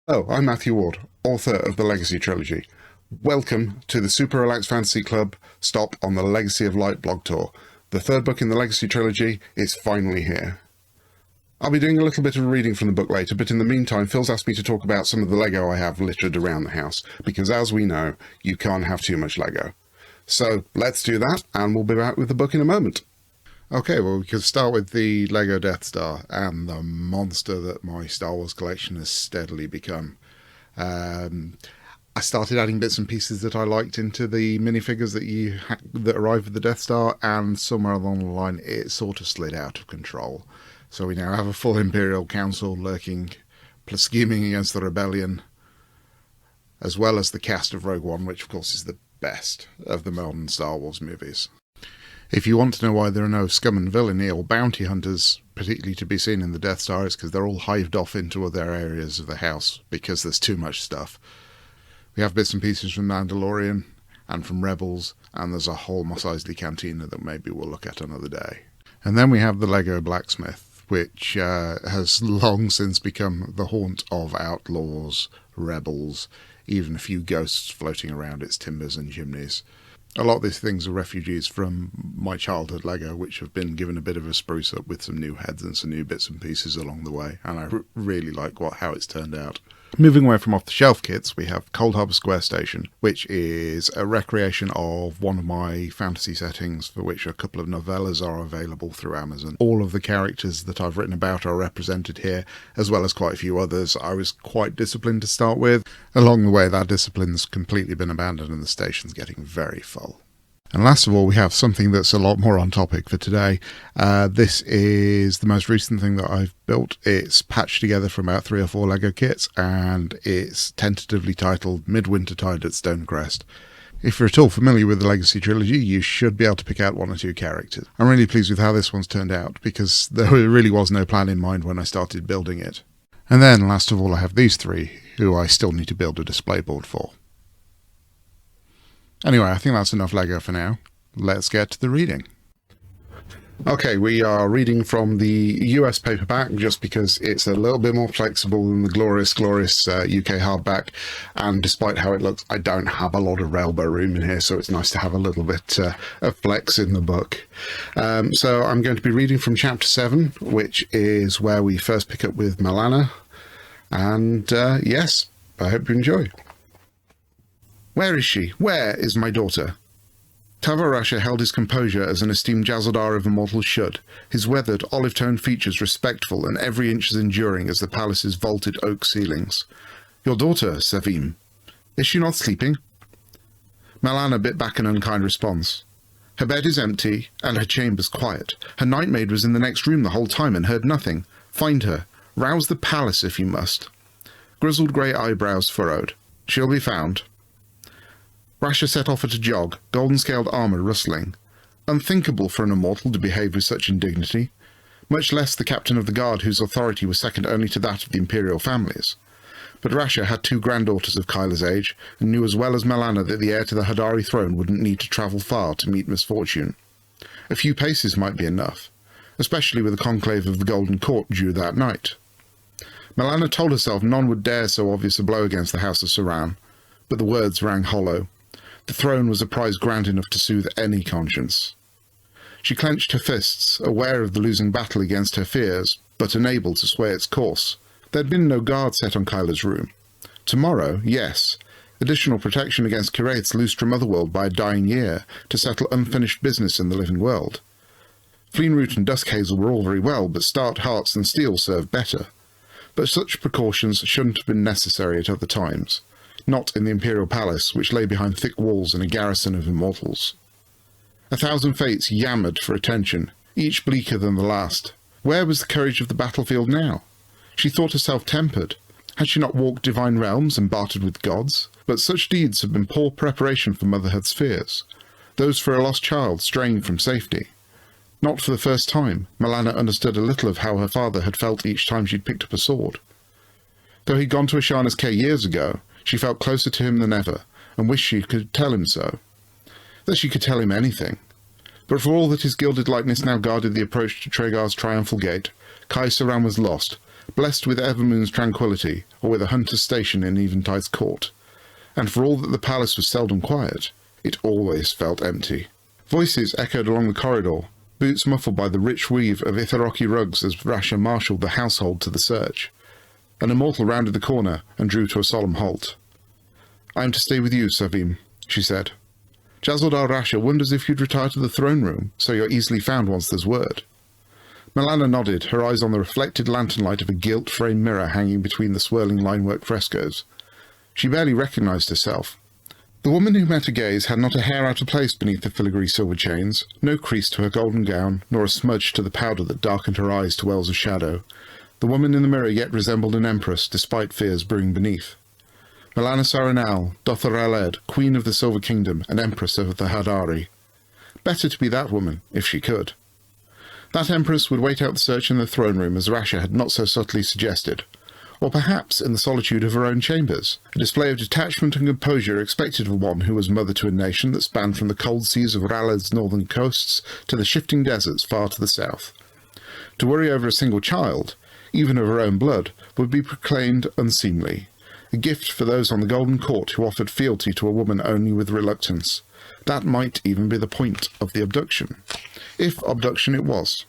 Hello, I'm Matthew Ward, author of the Legacy Trilogy. Welcome to the Super Relaxed Fantasy Club stop on the Legacy of Light blog tour. The third book in the Legacy Trilogy is finally here. I'll be doing a little bit of reading from the book later, but in the meantime, Phil's asked me to talk about some of the Lego I have littered around the house, because as we know, you can't have too much Lego. So let's do that, and we'll be back with the book in a moment. Okay, well, we could start with the Lego Death Star and the monster that my Star Wars collection has steadily become. I started adding bits and pieces that I liked into the minifigures that arrived with the Death Star, and somewhere along the line it sort of slid out of control. So we now have a full Imperial Council lurking, scheming against the rebellion, as well as the cast of Rogue One, which of course is the best of the modern Star Wars movies. If you want to know why there are no scum and villainy or bounty hunters particularly to be seen in the Death Star, it's because they're all hived off into other areas of the house because there's too much stuff. We have bits and pieces from Mandalorian and from Rebels, and there's a whole Mos Eisley cantina that maybe we'll look at another day. And then we have the Lego Blacksmith, which has long since become the haunt of outlaws, rebels, even a few ghosts floating around its timbers and chimneys. A lot of these things are refugees from my childhood Lego, which have been given a bit of a spruce up with some new heads and some new bits and pieces along the way, and I really like how it's turned out. Moving away from off-the-shelf kits, we have Cold Harbour Square Station, which is a recreation of one of my fantasy settings, for which a couple of novellas are available through Amazon. All of the characters that I've written about are represented here, as well as quite a few others. I was quite disciplined to start with. Along the way, that discipline's completely been abandoned and the station's getting very full. And last of all, we have something that's a lot more on topic for today. This is the most recent thing that I've built. It's patched together from about 3 or 4 Lego kits, and it's tentatively titled Midwinter Tide at Stonecrest. If you're at all familiar with the Legacy Trilogy, you should be able to pick out 1 or 2 characters. I'm really pleased with how this one's turned out, because there really was no plan in mind when I started building it. And then, last of all, I have these 3, who I still need to build a display board for. Anyway, I think that's enough Lego for now. Let's get to the reading. Okay, we are reading from the US paperback just because it's a little bit more flexible than the glorious UK hardback, and despite how it looks, I don't have a lot of railbar room in here, so it's nice to have a little bit of flex in the book. So I'm going to be reading from chapter 7, which is where we first pick up with Malana, and yes, I hope you enjoy. Where is she? Where is my daughter? Tavarasha held his composure as an esteemed Jazzaldar of immortals should, his weathered, olive-toned features respectful and every inch as enduring as the palace's vaulted oak ceilings. Your daughter, Savim. Is she not sleeping? Malana bit back an unkind response. Her bed is empty, and her chambers quiet. Her nightmaid was in the next room the whole time and heard nothing. Find her. Rouse the palace if you must. Grizzled grey eyebrows furrowed. She'll be found. Rasha set off at a jog, golden-scaled armour rustling. Unthinkable for an immortal to behave with such indignity, much less the captain of the guard whose authority was second only to that of the imperial families. But Rasha had 2 granddaughters of Kyla's age, and knew as well as Malana that the heir to the Hadari throne wouldn't need to travel far to meet misfortune. A few paces might be enough, especially with the conclave of the Golden Court due that night. Malana told herself none would dare so obvious a blow against the House of Saran, but the words rang hollow. The throne was a prize grand enough to soothe any conscience. She clenched her fists, aware of the losing battle against her fears, but unable to sway its course. There had been no guard set on Kyla's room. Tomorrow, yes. Additional protection against curates loosed from Otherworld by a dying year to settle unfinished business in the living world. Fleenroot and Duskhazel were all very well, but Stark Hearts and Steel served better. But such precautions shouldn't have been necessary at other times. Not in the Imperial Palace, which lay behind thick walls in a garrison of immortals. 1,000 fates yammered for attention, each bleaker than the last. Where was the courage of the battlefield now? She thought herself tempered. Had she not walked divine realms and bartered with gods? But such deeds had been poor preparation for motherhood's fears. Those for a lost child straying from safety. Not for the first time, Malana understood a little of how her father had felt each time she'd picked up a sword. Though he'd gone to Ashana's Cay years ago, she felt closer to him than ever, and wished she could tell him so. That she could tell him anything. But for all that his gilded likeness now guarded the approach to Tragar's triumphal gate, Kai Saran was lost, blessed with Evermoon's tranquillity, or with a hunter's station in Eventide's court. And for all that the palace was seldom quiet, it always felt empty. Voices echoed along the corridor, boots muffled by the rich weave of Itharoki rugs as Rasha marshalled the household to the search. An immortal rounded the corner and drew to a solemn halt. "I am to stay with you, Savim," she said. "Jazaldar Rasha wonders if you'd retire to the throne room, so you're easily found once there's word." Milana nodded, her eyes on the reflected lantern light of a gilt-framed mirror hanging between the swirling line-work frescoes. She barely recognized herself. The woman who met her gaze had not a hair out of place beneath the filigree silver chains, no crease to her golden gown, nor a smudge to the powder that darkened her eyes to wells of shadow. The woman in the mirror yet resembled an empress, despite fears brewing beneath. Milana Saranal, Dothar Aled, Queen of the Silver Kingdom, and Empress of the Hadari. Better to be that woman, if she could. That empress would wait out the search in the throne room, as Rasha had not so subtly suggested. Or perhaps in the solitude of her own chambers, a display of detachment and composure expected of one who was mother to a nation that spanned from the cold seas of Raled's northern coasts to the shifting deserts far to the south. To worry over a single child, even of her own blood, would be proclaimed unseemly, a gift for those on the Golden Court who offered fealty to a woman only with reluctance. That might even be the point of the abduction, if abduction it was.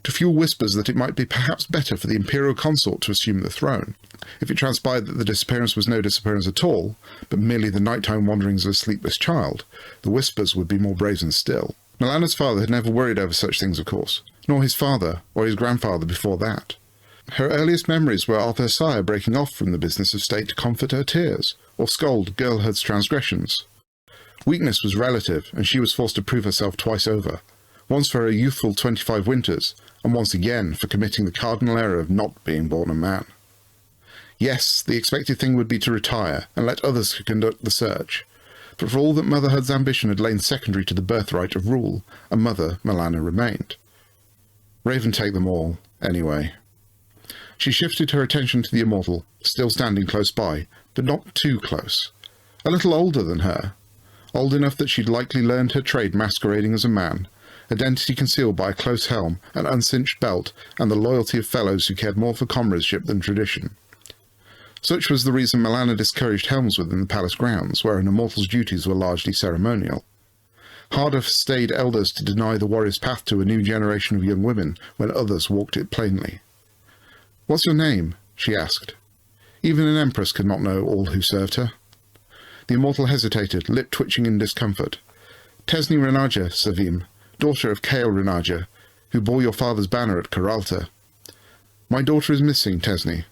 To fuel whispers that it might be perhaps better for the imperial consort to assume the throne. If it transpired that the disappearance was no disappearance at all, but merely the nighttime wanderings of a sleepless child, the whispers would be more brazen still. Milana's father had never worried over such things, of course, nor his father or his grandfather before that. Her earliest memories were of her sire breaking off from the business of state to comfort her tears, or scold girlhood's transgressions. Weakness was relative, and she was forced to prove herself twice over, once for her youthful 25 winters, and once again for committing the cardinal error of not being born a man. Yes, the expected thing would be to retire, and let others conduct the search, but for all that motherhood's ambition had lain secondary to the birthright of rule, a mother Milana remained. Raven take them all, anyway. She shifted her attention to the immortal, still standing close by, but not too close. A little older than her. Old enough that she'd likely learned her trade masquerading as a man, identity concealed by a close helm, an uncinched belt, and the loyalty of fellows who cared more for comradeship than tradition. Such was the reason Milana discouraged helms within the palace grounds, where an immortal's duties were largely ceremonial. Harder for staid elders to deny the warrior's path to a new generation of young women when others walked it plainly. "What's your name?" she asked. Even an empress could not know all who served her. The immortal hesitated, lip twitching in discomfort. "Tesni Renaja, Savim, daughter of Kael Renaja, who bore your father's banner at Karalta." "My daughter is missing, Tesni.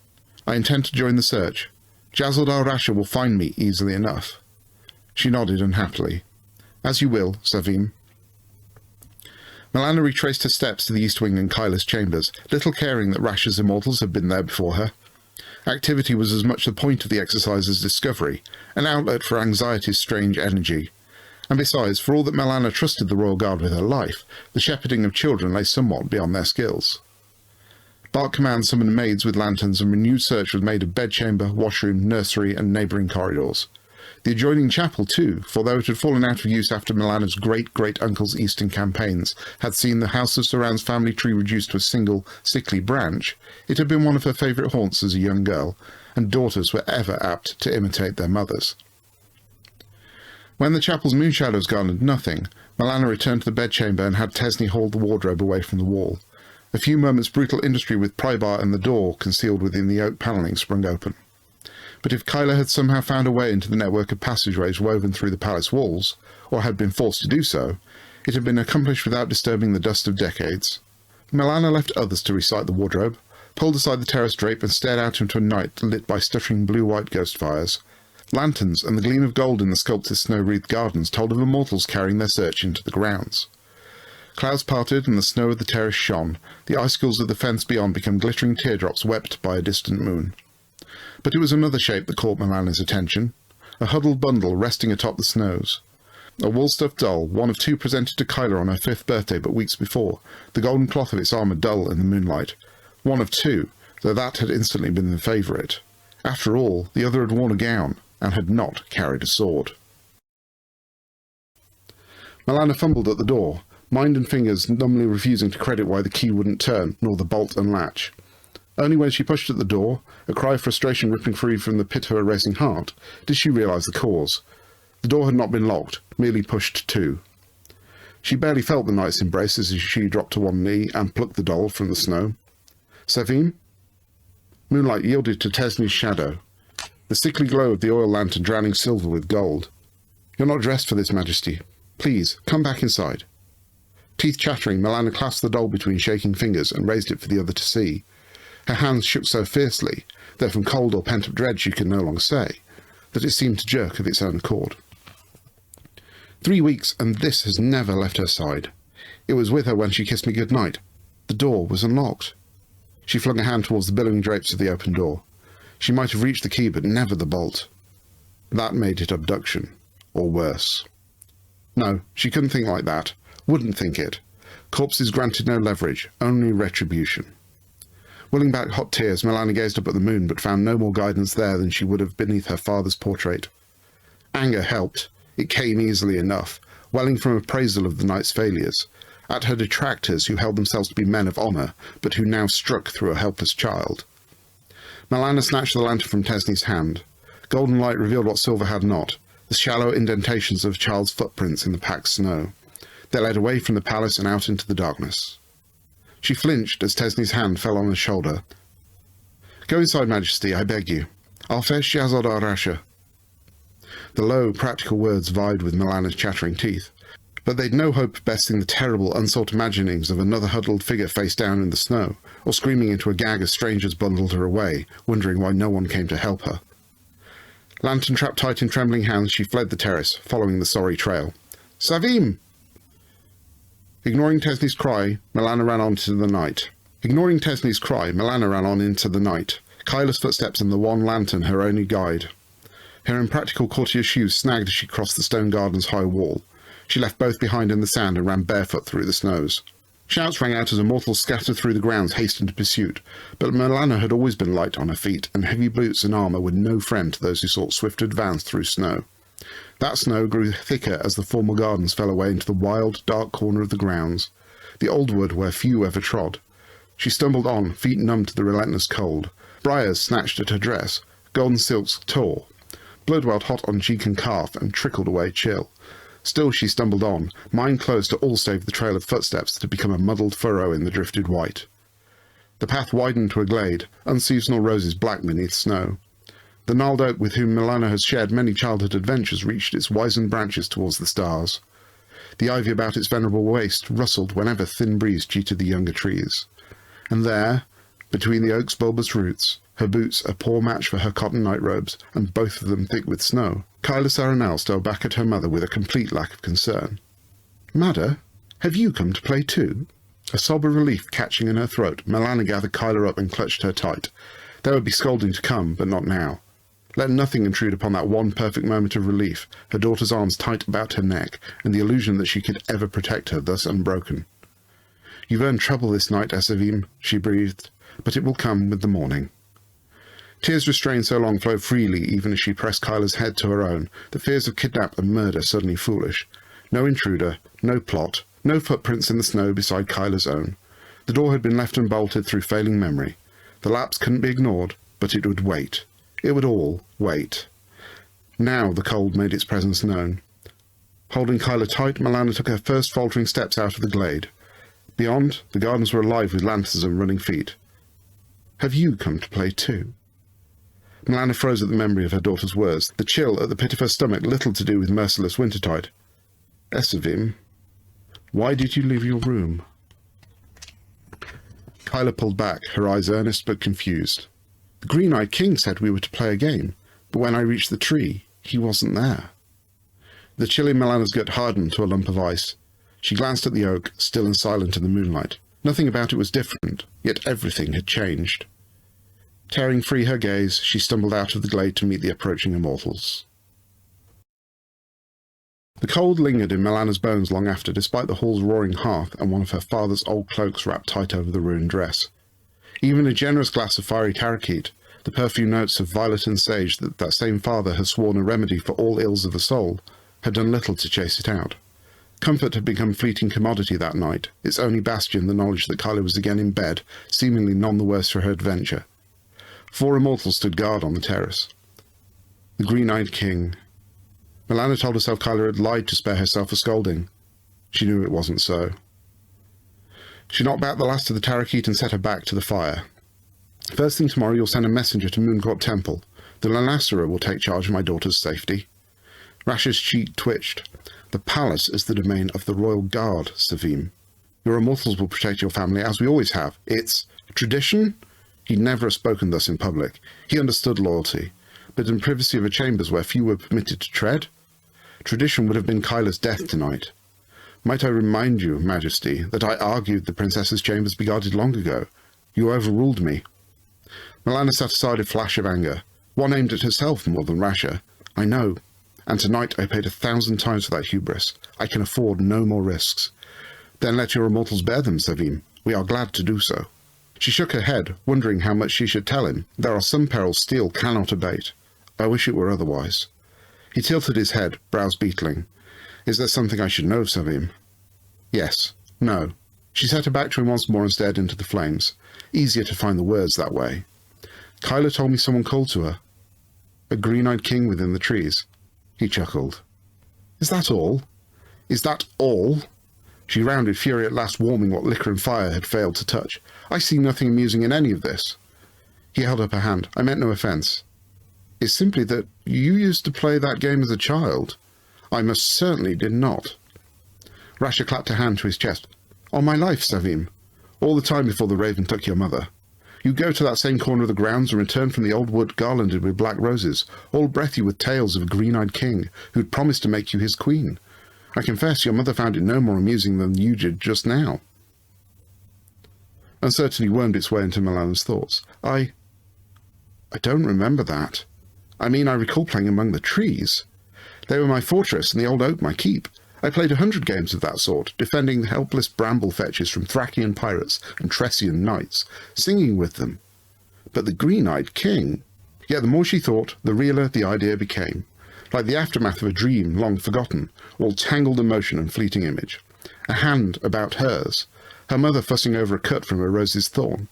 I intend to join the search. Jazaldar Rasha will find me easily enough." She nodded unhappily. "As you will, Savim." Milana retraced her steps to the east wing and Kyla's chambers, little caring that Rasha's immortals had been there before her. Activity was as much the point of the exercise as discovery, an outlet for anxiety's strange energy. And besides, for all that Milana trusted the Royal Guard with her life, the shepherding of children lay somewhat beyond their skills. Bark Command summoned maids with lanterns, and renewed search was made of bedchamber, washroom, nursery, and neighbouring corridors. The adjoining chapel, too, for though it had fallen out of use after Milana's great-great-uncle's eastern campaigns had seen the House of Saran's family tree reduced to a single, sickly branch, it had been one of her favourite haunts as a young girl, and daughters were ever apt to imitate their mothers. When the chapel's moonshadows garnered nothing, Milana returned to the bedchamber and had Tesni haul the wardrobe away from the wall. A few moments' brutal industry with prybar and the door concealed within the oak panelling sprung open. But if Kyla had somehow found a way into the network of passageways woven through the palace walls, or had been forced to do so, it had been accomplished without disturbing the dust of decades. Milana left others to recite the wardrobe, pulled aside the terrace drape and stared out into a night lit by stuttering blue-white ghost fires. Lanterns and the gleam of gold in the sculpted snow-wreathed gardens told of immortals carrying their search into the grounds. Clouds parted and the snow of the terrace shone, the icicles of the fence beyond became glittering teardrops wept by a distant moon. But it was another shape that caught Milana's attention, a huddled bundle resting atop the snows. A wool-stuffed doll, one of two presented to Kyla on her 5th birthday but weeks before, the golden cloth of its armour dull in the moonlight. One of two, though that had instantly been the favourite. After all, the other had worn a gown, and had not carried a sword. Milana fumbled at the door, mind and fingers numbly refusing to credit why the key wouldn't turn, nor the bolt unlatch. Only when she pushed at the door, a cry of frustration ripping free from the pit of her racing heart, did she realise the cause. The door had not been locked, merely pushed to. She barely felt the knight's embrace as she dropped to one knee and plucked the doll from the snow. Savim? Moonlight yielded to Tesni's shadow, the sickly glow of the oil lantern drowning silver with gold. You're not dressed for this, Majesty. Please, come back inside. Teeth chattering, Milana clasped the doll between shaking fingers and raised it for the other to see. Her hands shook so fiercely, though from cold or pent-up dread she could no longer say, that it seemed to jerk of its own accord. 3 weeks, and this has never left her side. It was with her when she kissed me good-night. The door was unlocked. She flung a hand towards the billowing drapes of the open door. She might have reached the key, but never the bolt. That made it abduction, or worse. No, she couldn't think like that. Wouldn't think it. Corpses granted no leverage, only retribution. Willing back hot tears, Milana gazed up at the moon, but found no more guidance there than she would have beneath her father's portrait. Anger helped. It came easily enough, welling from appraisal of the knight's failures, at her detractors who held themselves to be men of honour, but who now struck through a helpless child. Milana snatched the lantern from Tesni's hand. Golden light revealed what silver had not, the shallow indentations of a child's footprints in the packed snow. They led away from the palace and out into the darkness. She flinched as Tesni's hand fell on her shoulder. Go inside, Majesty, I beg you. I'll fetch Shahzad Rasha. The low, practical words vied with Milana's chattering teeth, but they'd no hope of besting the terrible, unsought imaginings of another huddled figure face down in the snow, or screaming into a gag as strangers bundled her away, wondering why no one came to help her. Lantern trapped tight in trembling hands, she fled the terrace, following the sorry trail. Savim! Ignoring Tesni's cry, Milana ran on into the night. Kyla's footsteps and the one lantern her only guide. Her impractical courtier shoes snagged as she crossed the stone garden's high wall. She left both behind in the sand and ran barefoot through the snows. Shouts rang out as immortals scattered through the grounds hastened to pursuit, but Milana had always been light on her feet, and heavy boots and armour were no friend to those who sought swift advance through snow. That snow grew thicker as the formal gardens fell away into the wild, dark corner of the grounds, the old wood where few ever trod. She stumbled on, feet numb to the relentless cold. Briars snatched at her dress, golden silks tore. Blood welled hot on cheek and calf and trickled away chill. Still she stumbled on, mind closed to all save the trail of footsteps that had become a muddled furrow in the drifted white. The path widened to a glade, unseasonal roses black beneath snow. The gnarled oak with whom Milana has shared many childhood adventures reached its wizened branches towards the stars. The ivy about its venerable waist rustled whenever thin breeze cheated the younger trees. And there, between the oak's bulbous roots, her boots a poor match for her cotton nightrobes, and both of them thick with snow, Kyla Saranel stole back at her mother with a complete lack of concern. "Madder, have you come to play too?" A sob of relief catching in her throat, Milana gathered Kyla up and clutched her tight. There would be scolding to come, but not now. Let nothing intrude upon that one perfect moment of relief, her daughter's arms tight about her neck, and the illusion that she could ever protect her thus unbroken. "You've earned trouble this night, Asavim," she breathed, "but it will come with the morning." Tears restrained so long flowed freely even as she pressed Kyla's head to her own, the fears of kidnap and murder suddenly foolish. No intruder, no plot, no footprints in the snow beside Kyla's own. The door had been left unbolted through failing memory. The lapse couldn't be ignored, but it would wait. It would all wait. Now the cold made its presence known. Holding Kyla tight, Milana took her first faltering steps out of the glade. Beyond, the gardens were alive with lanterns and running feet. "Have you come to play too?" Milana froze at the memory of her daughter's words, the chill at the pit of her stomach little to do with merciless wintertide. "Esavim, why did you leave your room?" Kyla pulled back, her eyes earnest but confused. "The green-eyed king said we were to play a game, but when I reached the tree, he wasn't there." The chill in Milana's gut hardened to a lump of ice. She glanced at the oak, still and silent in the moonlight. Nothing about it was different, yet everything had changed. Tearing free her gaze, she stumbled out of the glade to meet the approaching immortals. The cold lingered in Milana's bones long after, despite the hall's roaring hearth and one of her father's old cloaks wrapped tight over the ruined dress. Even a generous glass of fiery tarakeet, the perfumed notes of violet and sage that same father had sworn a remedy for all ills of the soul, had done little to chase it out. Comfort had become fleeting commodity that night, its only bastion the knowledge that Kyla was again in bed, seemingly none the worse for her adventure. 4 immortals stood guard on the terrace. The green-eyed king. Milana told herself Kyla had lied to spare herself a scolding. She knew it wasn't so. She knocked back the last of the Tarakeet and set her back to the fire. First thing tomorrow you'll send a messenger to Mooncourt Temple. The Lanasara will take charge of my daughter's safety. Rash's cheek twitched. The palace is the domain of the royal guard, Savim. Your immortals will protect your family as we always have. It's tradition? He'd never have spoken thus in public. He understood loyalty. But in privacy of a chambers where few were permitted to tread? Tradition would have been Kyla's death tonight. Might I remind you, Majesty, that I argued the princess's chambers be guarded long ago. You overruled me. Milana set aside a flash of anger, one aimed at herself more than Rasha. I know, and tonight I paid 1,000 times for that hubris. I can afford no more risks. Then let your immortals bear them, Savim. We are glad to do so. She shook her head, wondering how much she should tell him. There are some perils steel cannot abate. I wish it were otherwise. He tilted his head, brows beetling. Is there something I should know, Savim? Yes. No. She set her back to him once more and stared into the flames. Easier to find the words that way. Kyla told me someone called to her. A green-eyed king within the trees. He chuckled. Is that all? Is that all? She rounded, fury at last warming what liquor and fire had failed to touch. I see nothing amusing in any of this. He held up a hand. I meant no offence. It's simply that you used to play that game as a child. I most certainly did not. Rasha clapped a hand to his chest. On my life, Savim. All the time before the raven took your mother. You go to that same corner of the grounds and return from the old wood garlanded with black roses, all breathy with tales of a green-eyed king who'd promised to make you his queen. I confess your mother found it no more amusing than you did just now. Uncertainty wormed its way into Milana's thoughts. I don't remember that. I mean, I recall playing among the trees. They were my fortress and the old oak my keep. I played 100 games of that sort, defending the helpless bramble fetches from Thracian pirates and Tressian knights, singing with them. But the green-eyed king... Yet the more she thought, the realer the idea became. Like the aftermath of a dream long forgotten, all tangled emotion and fleeting image. A hand about hers, her mother fussing over a cut from a rose's thorn.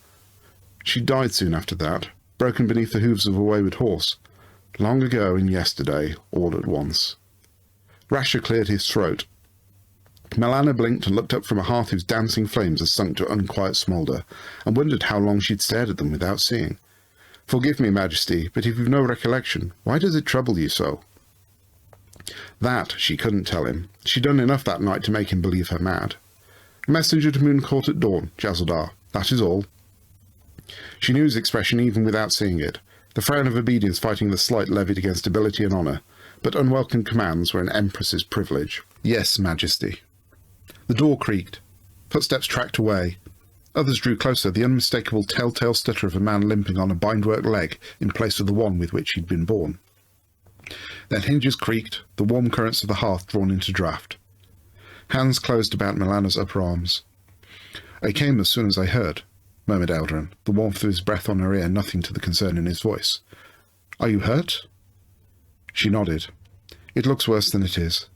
She died soon after that, broken beneath the hooves of a wayward horse. Long ago and yesterday, all at once. Rasha cleared his throat. Milana blinked and looked up from a hearth whose dancing flames had sunk to unquiet smoulder, and wondered how long she'd stared at them without seeing. Forgive me, Majesty, but if you've no recollection, why does it trouble you so? That she couldn't tell him. She'd done enough that night to make him believe her mad. A messenger to Mooncourt at dawn, Jazaldar. That is all. She knew his expression even without seeing it, the frown of obedience fighting the slight levied against ability and honour, but unwelcome commands were an empress's privilege. Yes, Majesty. The door creaked. Footsteps tracked away. Others drew closer, the unmistakable telltale stutter of a man limping on a bindwork leg in place of the one with which he'd been born. Then hinges creaked, the warm currents of the hearth drawn into draught. Hands closed about Milana's upper arms. I came as soon as I heard, murmured Eldrin, the warmth of his breath on her ear nothing to the concern in his voice. Are you hurt? She nodded. It looks worse than it is.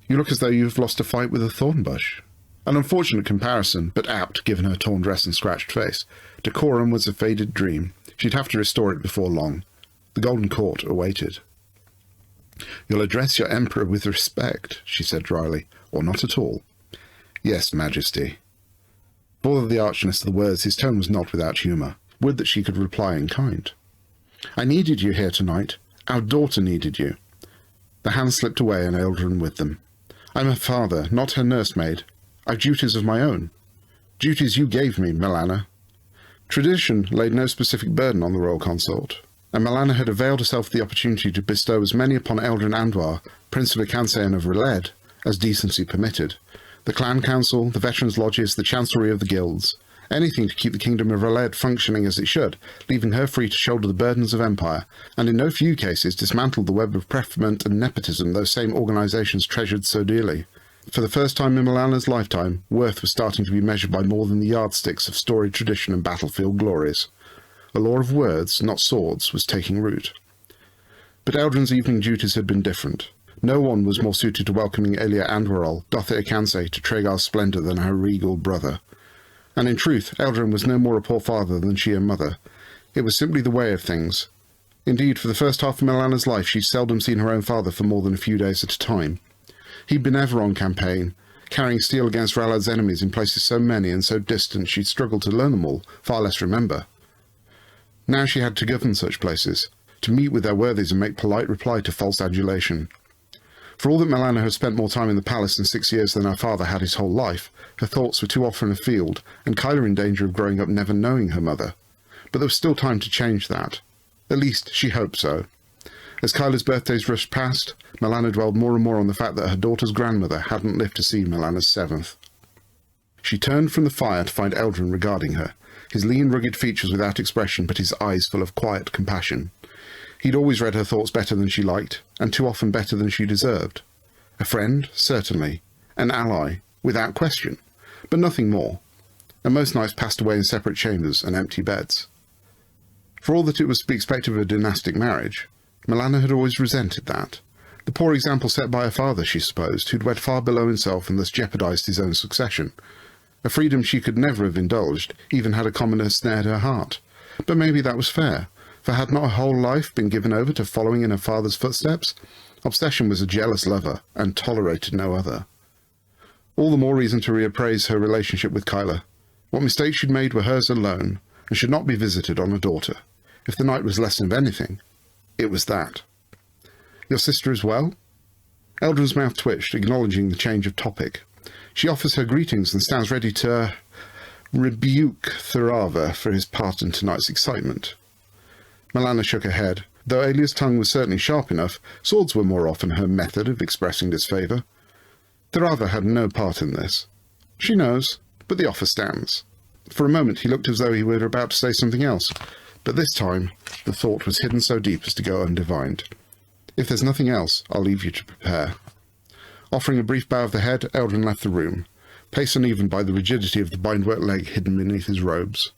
You look as though you've lost a fight with a thorn bush. An unfortunate comparison, but apt, given her torn dress and scratched face. Decorum was a faded dream. She'd have to restore it before long. The Golden Court awaited. You'll address your Emperor with respect, she said dryly, or not at all. Yes, Majesty. For all the archness of the words, his tone was not without humour. Would that she could reply in kind. I needed you here tonight. Our daughter needed you. The hands slipped away and Eldrin with them. I'm her father, not her nursemaid. I've duties of my own. Duties you gave me, Milana. Tradition laid no specific burden on the royal consort, and Milana had availed herself of the opportunity to bestow as many upon Eldrin Andwar, Prince of Akanse and of Reled, as decency permitted. The clan council, the veterans' lodges, the chancellery of the guilds. Anything to keep the kingdom of Reled functioning as it should, leaving her free to shoulder the burdens of empire, and in no few cases dismantle the web of preferment and nepotism those same organisations treasured so dearly. For the first time in Milana's lifetime, worth was starting to be measured by more than the yardsticks of storied tradition and battlefield glories. A law of words, not swords, was taking root. But Eldrin's evening duties had been different. No one was more suited to welcoming Elia Andwarol, doth it Akanse, to Tregar's splendour than her regal brother. And in truth, Eldrin was no more a poor father than she a mother. It was simply the way of things. Indeed, for the first half of Melana's life, she'd seldom seen her own father for more than a few days at a time. He'd been ever on campaign, carrying steel against Ralad's enemies in places so many and so distant she'd struggled to learn them all, far less remember. Now she had to govern such places, to meet with their worthies and make polite reply to false adulation. For all that Melana had spent more time in the palace in 6 years than her father had his whole life, her thoughts were too often afield, and Kyla in danger of growing up never knowing her mother. But there was still time to change that. At least, she hoped so. As Kyla's birthdays rushed past, Melana dwelled more and more on the fact that her daughter's grandmother hadn't lived to see Melana's 7th. She turned from the fire to find Eldrin regarding her, his lean, rugged features without expression, but his eyes full of quiet compassion. He'd always read her thoughts better than she liked, and too often better than she deserved. A friend, certainly. An ally, without question. But nothing more. And most nights passed away in separate chambers and empty beds. For all that it was to be expected of a dynastic marriage, Melana had always resented that. The poor example set by her father, she supposed, who'd wed far below himself and thus jeopardised his own succession. A freedom she could never have indulged, even had a commoner snared her heart. But maybe that was fair, for had not her whole life been given over to following in her father's footsteps? Obsession was a jealous lover, and tolerated no other. All the more reason to reappraise her relationship with Kyla. What mistakes she'd made were hers alone, and should not be visited on a daughter. If the night was lesson of anything, it was that. Your sister is well? Eldrin's mouth twitched, acknowledging the change of topic. She offers her greetings and stands ready to rebuke Thurava for his part in tonight's excitement. Melana shook her head. Though Elia's tongue was certainly sharp enough, swords were more often her method of expressing disfavour. Thurava had no part in this. She knows, but the offer stands. For a moment he looked as though he were about to say something else, but this time the thought was hidden so deep as to go undivined. If there's nothing else, I'll leave you to prepare. Offering a brief bow of the head, Eldrin left the room, pace uneven by the rigidity of the bindwork leg hidden beneath his robes.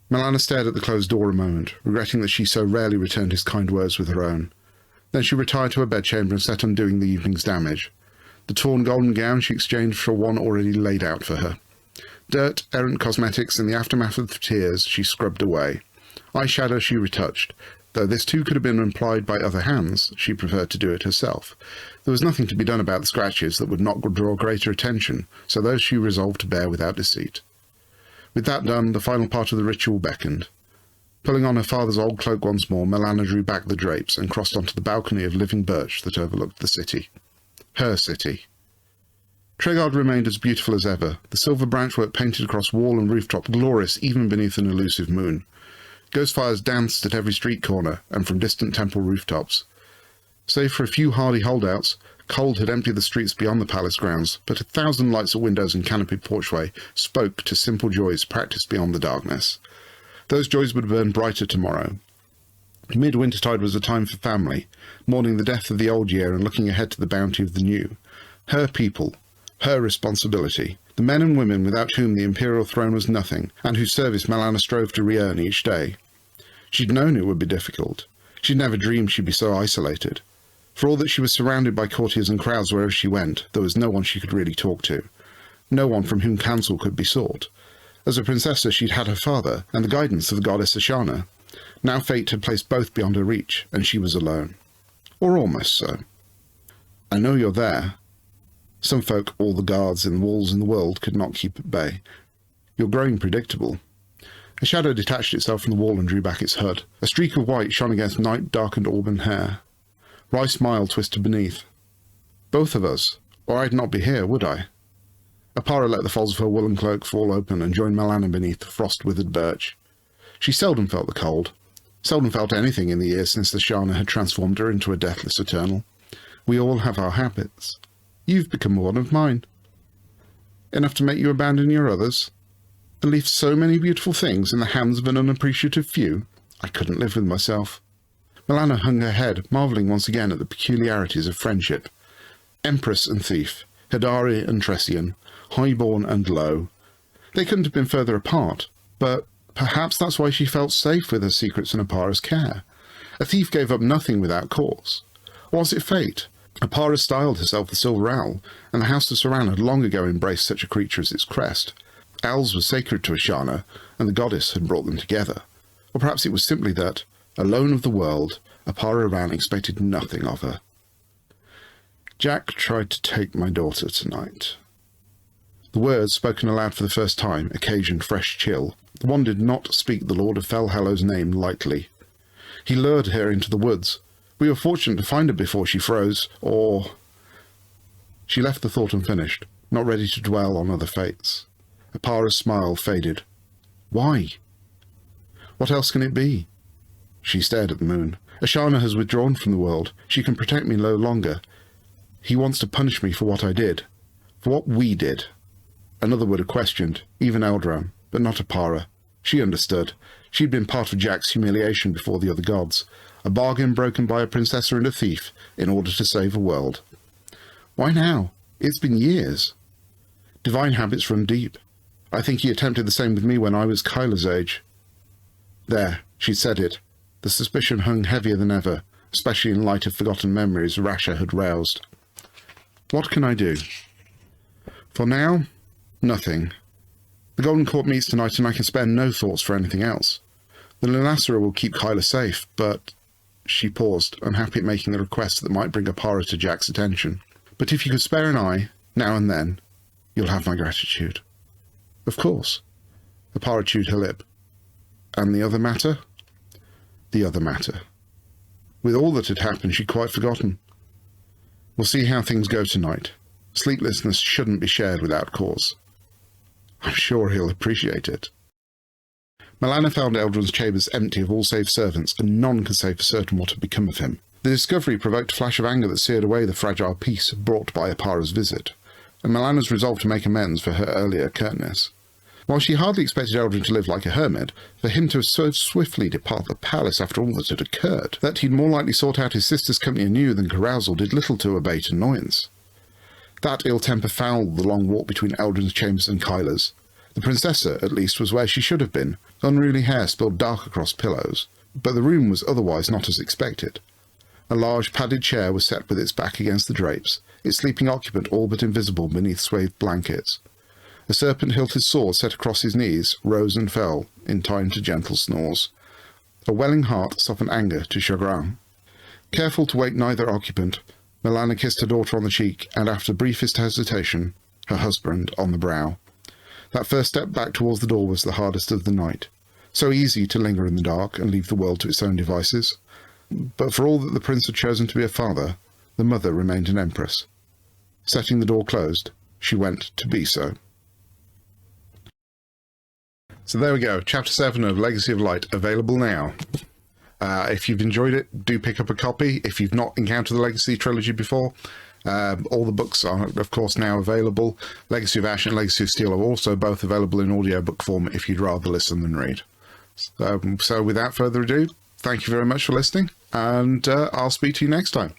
Melana stared at the closed door a moment, regretting that she so rarely returned his kind words with her own. Then she retired to her bedchamber and set undoing the evening's damage. The torn golden gown she exchanged for one already laid out for her. Dirt, errant cosmetics, and the aftermath of tears she scrubbed away. Eyeshadow she retouched. Though this too could have been applied by other hands, she preferred to do it herself. There was nothing to be done about the scratches that would not draw greater attention, so those she resolved to bear without deceit. With that done, the final part of the ritual beckoned. Pulling on her father's old cloak once more, Melana drew back the drapes and crossed onto the balcony of living birch that overlooked the city. Her city. Tregarde remained as beautiful as ever, the silver branchwork painted across wall and rooftop glorious even beneath an elusive moon. Ghost fires danced at every street corner and from distant temple rooftops. Save for a few hardy holdouts, cold had emptied the streets beyond the palace grounds, but 1,000 lights at windows and canopied porchway spoke to simple joys practised beyond the darkness. Those joys would burn brighter tomorrow. Mid-wintertide was a time for family, mourning the death of the old year and looking ahead to the bounty of the new. Her people, her responsibility, the men and women without whom the imperial throne was nothing, and whose service Melana strove to re-earn each day. She'd known it would be difficult. She'd never dreamed she'd be so isolated. For all that she was surrounded by courtiers and crowds wherever she went, there was no one she could really talk to. No one from whom counsel could be sought. As a princess she'd had her father, and the guidance of the goddess Ashana. Now fate had placed both beyond her reach, and she was alone. Or almost so. I know you're there. Some folk all the guards and walls in the world could not keep at bay. You're growing predictable. A shadow detached itself from the wall and drew back its hood. A streak of white shone against night-darkened auburn hair. Wry smile twisted beneath. Both of us, or I'd not be here, would I? Apara let the folds of her woolen cloak fall open and joined Melana beneath the frost-withered birch. She seldom felt the cold, seldom felt anything in the years since the Shana had transformed her into a deathless eternal. We all have our habits. You've become one of mine. Enough to make you abandon your others? And leave so many beautiful things in the hands of an unappreciative few? I couldn't live with myself. Melana hung her head, marvelling once again at the peculiarities of friendship. Empress and thief, Hidari and Tressian, high-born and low. They couldn't have been further apart, but perhaps that's why she felt safe with her secrets in Apara's care. A thief gave up nothing without cause. Or was it fate? Apara styled herself the Silver Owl, and the House of Saran had long ago embraced such a creature as its crest. Owls were sacred to Ashana, and the goddess had brought them together. Or perhaps it was simply that, alone of the world, Apara Ran expected nothing of her. Jack tried to take my daughter tonight. The words, spoken aloud for the first time, occasioned fresh chill. The one did not speak the Lord of Fellhallow's name lightly. He lured her into the woods. We were fortunate to find her before she froze, or... She left the thought unfinished, not ready to dwell on other fates. Apara's smile faded. Why? What else can it be? She stared at the moon. Ashana has withdrawn from the world. She can protect me no longer. He wants to punish me for what I did. For what we did. Another would have questioned, even Eldram, but not Apara. She understood. She'd been part of Jack's humiliation before the other gods. A bargain broken by a princess and a thief in order to save a world. Why now? It's been years. Divine habits run deep. I think he attempted the same with me when I was Kyla's age. There, she said it. The suspicion hung heavier than ever, especially in light of forgotten memories Rasha had roused. What can I do? For now, nothing. The Golden Court meets tonight and I can spare no thoughts for anything else. The Lunasera will keep Kyla safe, but... She paused, unhappy at making the request that might bring Apara to Jack's attention. But if you could spare an eye, now and then, you'll have my gratitude. Of course. Apara chewed her lip. And the other matter? The other matter. With all that had happened, she'd quite forgotten. We'll see how things go tonight. Sleeplessness shouldn't be shared without cause. I'm sure he'll appreciate it. Malana found Eldrin's chambers empty of all save servants, and none could say for certain what had become of him. The discovery provoked a flash of anger that seared away the fragile peace brought by Apara's visit, and Malana's resolved to make amends for her earlier curtness. While she hardly expected Eldrin to live like a hermit, for him to so swiftly depart the palace after all that had occurred, that he'd more likely sought out his sister's company anew than carousal did little to abate annoyance. That ill temper fouled the long walk between Eldrin's chambers and Kyla's. The princessa, at least, was where she should have been. Unruly hair spilled dark across pillows, but the room was otherwise not as expected. A large padded chair was set with its back against the drapes, its sleeping occupant all but invisible beneath swathed blankets. A serpent-hilted sword set across his knees rose and fell in time to gentle snores. A welling heart softened anger to chagrin. Careful to wake neither occupant, Malana kissed her daughter on the cheek, and after briefest hesitation, her husband on the brow. That first step back towards the door was the hardest of the night. So easy to linger in the dark and leave the world to its own devices. But for all that the prince had chosen to be a father, the mother remained an empress. Setting the door closed, she went to be so. So there we go, Chapter 7 of Legacy of Light, available now. If you've enjoyed it, do pick up a copy. If you've not encountered the Legacy Trilogy before, all the books are, of course, now available. Legacy of Ash and Legacy of Steel are also both available in audiobook form if you'd rather listen than read. So without further ado, thank you very much for listening, and I'll speak to you next time.